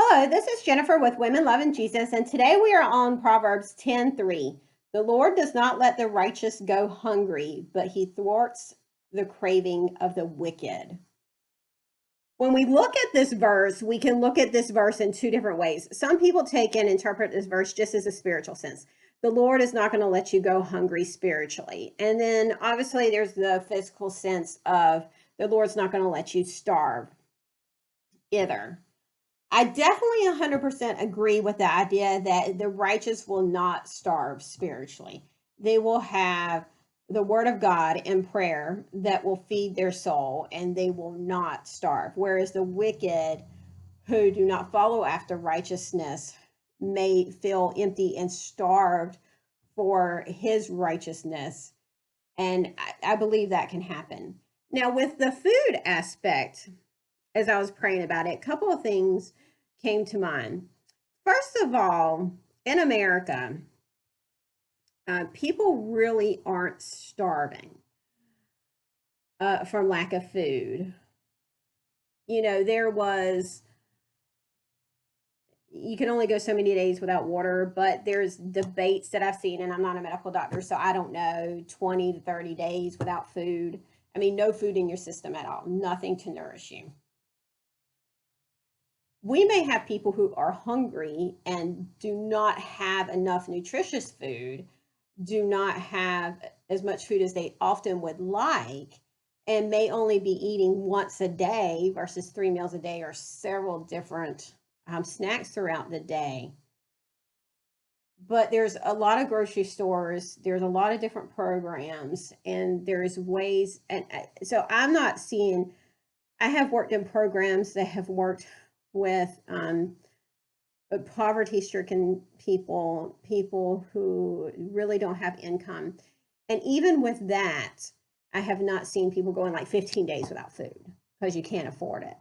Hello, this is Jennifer with Women Loving Jesus, and today we are on Proverbs 10:3. The Lord does not let the righteous go hungry, but he thwarts the craving of the wicked. When we look at this verse, we can look at this verse in two different ways. Some people take and interpret this verse just as a spiritual sense. The Lord is not going to let you go hungry spiritually. And then obviously there's the physical sense of the Lord's not going to let you starve either. I definitely 100% agree with the idea that the righteous will not starve spiritually. They will have the word of God and prayer that will feed their soul, and they will not starve. Whereas the wicked who do not follow after righteousness may feel empty and starved for his righteousness. And I believe that can happen. Now, with the food aspect, as I was praying about it, a couple of things came to mind. First of all, in America, people really aren't starving from lack of food. You know, you can only go so many days without water, but there's debates that I've seen, and I'm not a medical doctor, so I don't know, 20 to 30 days without food. I mean, no food in your system at all, nothing to nourish you. We may have people who are hungry and do not have enough nutritious food, do not have as much food as they often would like, and may only be eating once a day versus 3 meals a day or several different snacks throughout the day. But there's a lot of grocery stores, there's a lot of different programs, and there's ways. And so I'm not seeing, I have worked in programs that have worked with poverty-stricken people who really don't have income. And even with that, I have not seen people going like 15 days without food because you can't afford it.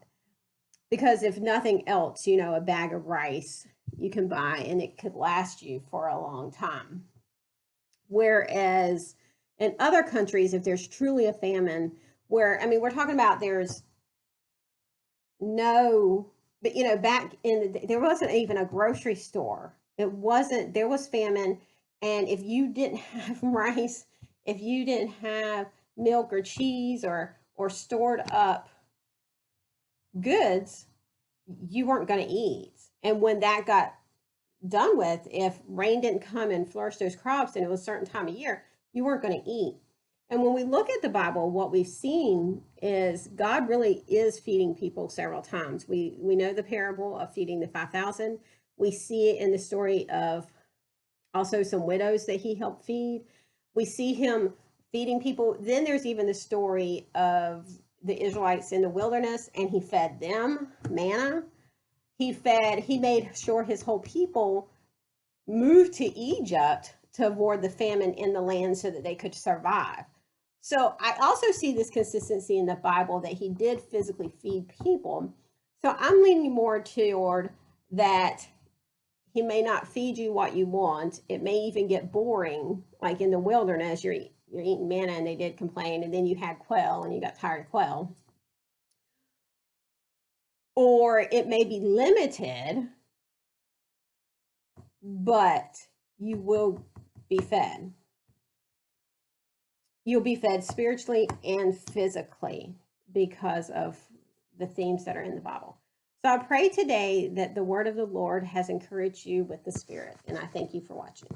Because if nothing else, you know, a bag of rice you can buy and it could last you for a long time. Whereas in other countries, if there's truly a famine, where, I mean, we're talking about there's no, but you know, back in there wasn't even a grocery store. It wasn't, there was famine. And if you didn't have rice, if you didn't have milk or cheese or stored up goods, you weren't going to eat. And when that got done with, if rain didn't come and flourish those crops and it was a certain time of year, you weren't going to eat. And when we look at the Bible, what we've seen is God really is feeding people several times. We know the parable of feeding the 5,000. We see it in the story of also some widows that he helped feed. We see him feeding people. Then there's even the story of the Israelites in the wilderness, and he fed them manna. He made sure his whole people moved to Egypt to avoid the famine in the land so that they could survive. So I also see this consistency in the Bible that he did physically feed people. So I'm leaning more toward that he may not feed you what you want. It may even get boring, like in the wilderness, you're eating manna and they did complain, and then you had quail and you got tired of quail. Or it may be limited, but you will be fed. You'll be fed spiritually and physically because of the themes that are in the Bible. So I pray today that the word of the Lord has encouraged you with the Spirit, and I thank you for watching.